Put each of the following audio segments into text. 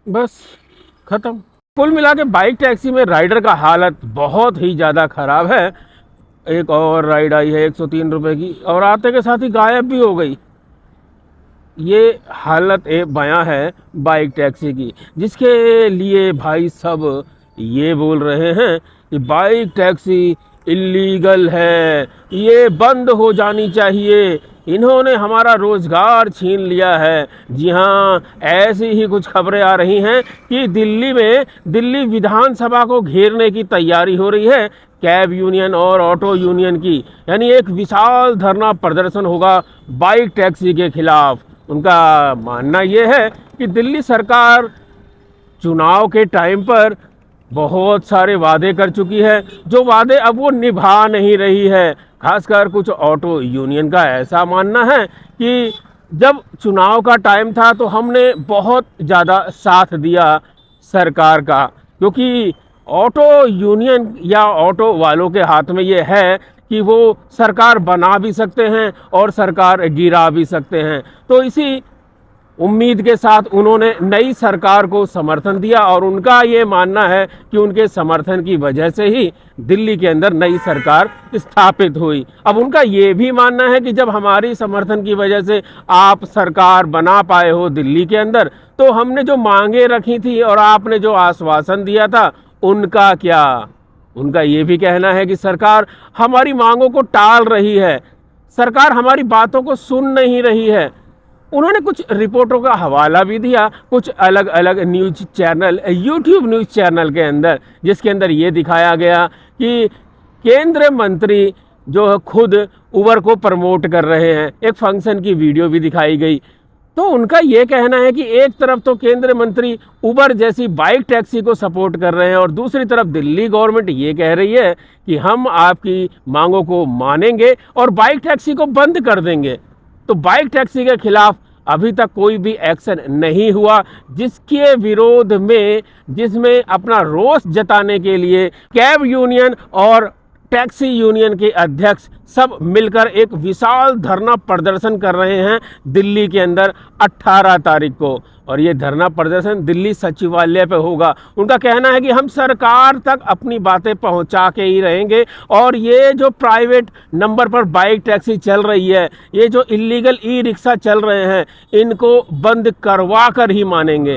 बस खत्म। कुल मिला के बाइक टैक्सी में राइडर का हालत बहुत ही ज़्यादा ख़राब है। एक और राइड आई है 103 रुपये की और आते के साथ ही गायब भी हो गई। ये हालत बयां है बाइक टैक्सी की, जिसके लिए भाई सब ये बोल रहे हैं कि बाइक टैक्सी इलीगल है, ये बंद हो जानी चाहिए, इन्होंने हमारा रोज़गार छीन लिया है। जी हाँ, ऐसी ही कुछ खबरें आ रही हैं कि दिल्ली में दिल्ली विधानसभा को घेरने की तैयारी हो रही है कैब यूनियन और ऑटो यूनियन की। यानी एक विशाल धरना प्रदर्शन होगा बाइक टैक्सी के खिलाफ। उनका मानना ये है कि दिल्ली सरकार चुनाव के टाइम पर बहुत सारे वादे कर चुकी है, जो वादे अब वो निभा नहीं रही है। खासकर कुछ ऑटो यूनियन का ऐसा मानना है कि जब चुनाव का टाइम था तो हमने बहुत ज़्यादा साथ दिया सरकार का, क्योंकि ऑटो यूनियन या ऑटो वालों के हाथ में ये है कि वो सरकार बना भी सकते हैं और सरकार गिरा भी सकते हैं। तो इसी उम्मीद के साथ उन्होंने नई सरकार को समर्थन दिया और उनका ये मानना है कि उनके समर्थन की वजह से ही दिल्ली के अंदर नई सरकार स्थापित हुई। अब उनका ये भी मानना है कि जब हमारी समर्थन की वजह से आप सरकार बना पाए हो दिल्ली के अंदर, तो हमने जो मांगे रखी थी और आपने जो आश्वासन दिया था उनका क्या। उनका ये भी कहना है कि सरकार हमारी मांगों को टाल रही है, सरकार हमारी बातों को सुन नहीं रही है। उन्होंने कुछ रिपोर्टों का हवाला भी दिया कुछ अलग अलग news channel, YouTube news channel के अंदर, जिसके अंदर ये दिखाया गया कि केंद्रीय मंत्री जो खुद उबर को प्रमोट कर रहे हैं। एक फंक्शन की वीडियो भी दिखाई गई। तो उनका ये कहना है कि एक तरफ तो केंद्रीय मंत्री उबर जैसी बाइक टैक्सी को सपोर्ट कर रहे हैं और दूसरी तरफ दिल्ली गवर्नमेंट ये कह रही है कि हम आपकी मांगों को मानेंगे और बाइक टैक्सी को बंद कर देंगे। तो बाइक टैक्सी के खिलाफ अभी तक कोई भी एक्शन नहीं हुआ, जिसके विरोध में, जिसमें अपना रोष जताने के लिए कैब यूनियन और टैक्सी यूनियन के अध्यक्ष सब मिलकर एक विशाल धरना प्रदर्शन कर रहे हैं दिल्ली के अंदर 18 तारीख को। और ये धरना प्रदर्शन दिल्ली सचिवालय पे होगा। उनका कहना है कि हम सरकार तक अपनी बातें पहुंचा के ही रहेंगे और ये जो प्राइवेट नंबर पर बाइक टैक्सी चल रही है, ये जो इलीगल ई रिक्शा चल रहे हैं, इनको बंद करवा कर ही मानेंगे।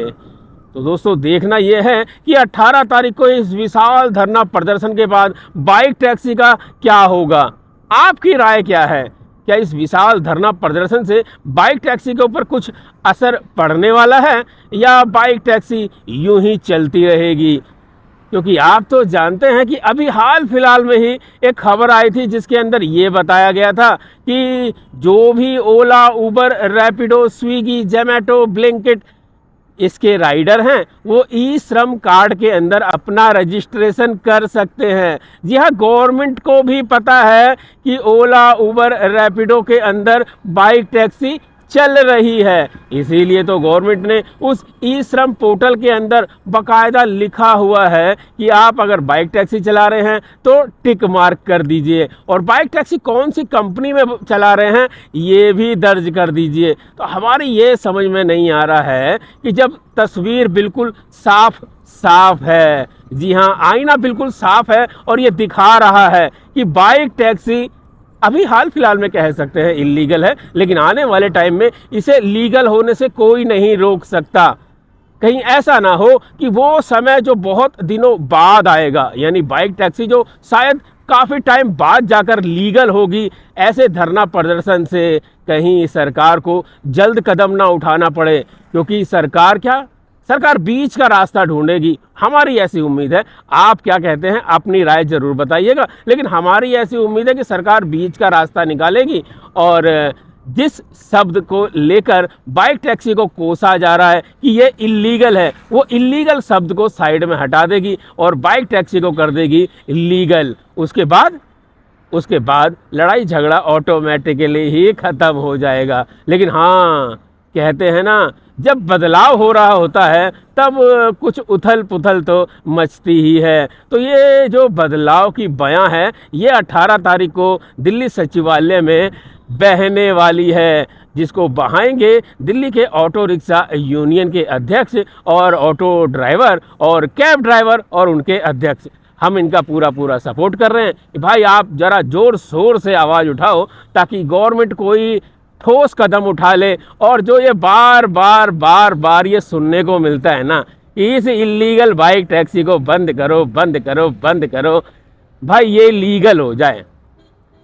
तो दोस्तों देखना यह है कि 18 तारीख को इस विशाल धरना प्रदर्शन के बाद बाइक टैक्सी का क्या होगा। आपकी राय क्या है? क्या इस विशाल धरना प्रदर्शन से बाइक टैक्सी के ऊपर कुछ असर पड़ने वाला है या बाइक टैक्सी यूं ही चलती रहेगी? क्योंकि आप तो जानते हैं कि अभी हाल फिलहाल में ही एक खबर आई थी जिसके अंदर ये बताया गया था कि जो भी ओला, उबर, रैपिडो, स्विगी, जोमैटो, ब्लिंकिट इसके राइडर हैं वो ई श्रम कार्ड के अंदर अपना रजिस्ट्रेशन कर सकते हैं। जी हाँ, गवर्नमेंट को भी पता है कि ओला, उबर, रैपिडो के अंदर बाइक टैक्सी चल रही है, इसीलिए तो गवर्नमेंट ने उस ई श्रम पोर्टल के अंदर बकायदा लिखा हुआ है कि आप अगर बाइक टैक्सी चला रहे हैं तो टिक मार्क कर दीजिए और बाइक टैक्सी कौन सी कंपनी में चला रहे हैं ये भी दर्ज कर दीजिए। तो हमारी ये समझ में नहीं आ रहा है कि जब तस्वीर बिल्कुल साफ साफ है, जी हाँ आईना बिल्कुल साफ है और ये दिखा रहा है कि बाइक टैक्सी अभी हाल फिलहाल में कह सकते हैं इलीगल है, लेकिन आने वाले टाइम में इसे लीगल होने से कोई नहीं रोक सकता। कहीं ऐसा ना हो कि वो समय जो बहुत दिनों बाद आएगा, यानी बाइक टैक्सी जो शायद काफ़ी टाइम बाद जाकर लीगल होगी, ऐसे धरना प्रदर्शन से कहीं सरकार को जल्द कदम ना उठाना पड़े। क्योंकि सरकार बीच का रास्ता ढूंढेगी, हमारी ऐसी उम्मीद है। आप क्या कहते हैं अपनी राय जरूर बताइएगा, लेकिन हमारी ऐसी उम्मीद है कि सरकार बीच का रास्ता निकालेगी और जिस शब्द को लेकर बाइक टैक्सी को कोसा जा रहा है कि ये इलीगल है, वो इलीगल शब्द को साइड में हटा देगी और बाइक टैक्सी को कर देगी लीगल। उसके बाद लड़ाई झगड़ा ऑटोमेटिकली ही ख़त्म हो जाएगा। लेकिन हाँ, कहते हैं ना, जब बदलाव हो रहा होता है तब कुछ उथल पुथल तो मचती ही है। तो ये जो बदलाव की बयां है ये 18 तारीख को दिल्ली सचिवालय में बहने वाली है। जिसको बहाएंगे दिल्ली के ऑटो रिक्शा यूनियन के अध्यक्ष और ऑटो ड्राइवर और कैब ड्राइवर और उनके अध्यक्ष। हम इनका पूरा पूरा सपोर्ट कर रहे हैं कि भाई आप ज़रा ज़ोर शोर से आवाज़ उठाओ ताकि गवर्नमेंट कोई ठोस कदम उठा ले। और जो ये बार बार ये सुनने को मिलता है ना, इस इलीगल बाइक टैक्सी को बंद करो बंद करो बंद करो, भाई ये लीगल हो जाए,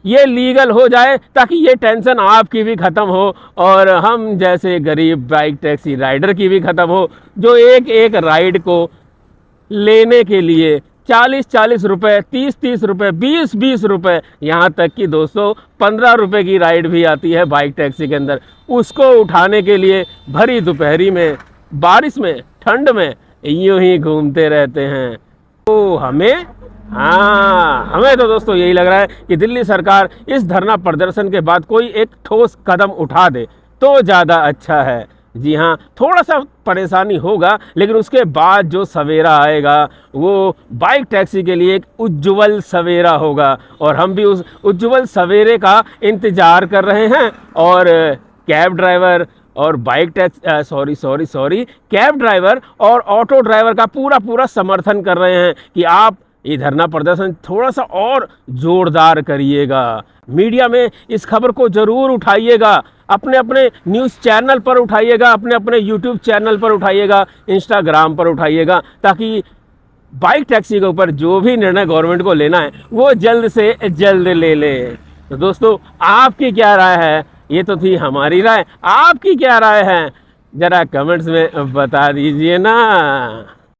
ये लीगल हो जाए ताकि ये टेंशन आपकी भी ख़त्म हो और हम जैसे गरीब बाइक टैक्सी राइडर की भी ख़त्म हो, जो एक एक राइड को लेने के लिए 40-40 रुपये, 30-30 रुपये, 20-20 रुपये, यहाँ तक कि दोस्तों 15 रुपये की राइड भी आती है बाइक टैक्सी के अंदर, उसको उठाने के लिए भरी दोपहरी में, बारिश में, ठंड में यूं ही घूमते रहते हैं। तो हमें तो दोस्तों यही लग रहा है कि दिल्ली सरकार इस धरना प्रदर्शन के बाद कोई एक ठोस कदम उठा दे तो ज़्यादा अच्छा है। जी हाँ, थोड़ा सा परेशानी होगा लेकिन उसके बाद जो सवेरा आएगा वो बाइक टैक्सी के लिए एक उज्जवल सवेरा होगा और हम भी उस उज्जवल सवेरे का इंतज़ार कर रहे हैं। और कैब ड्राइवर और बाइक टैक्सी कैब ड्राइवर और ऑटो ड्राइवर का पूरा समर्थन कर रहे हैं कि आप ये धरना प्रदर्शन थोड़ा सा और ज़ोरदार करिएगा, मीडिया में इस खबर को ज़रूर उठाइएगा, अपने अपने न्यूज़ चैनल पर उठाइएगा, अपने अपने यूट्यूब चैनल पर उठाइएगा, इंस्टाग्राम पर उठाइएगा, ताकि बाइक टैक्सी के ऊपर जो भी निर्णय गवर्नमेंट को लेना है वो जल्द से जल्द ले ले। तो दोस्तों आपकी क्या राय है? ये तो थी हमारी राय, आपकी क्या राय है ज़रा कमेंट्स में बता दीजिए ना।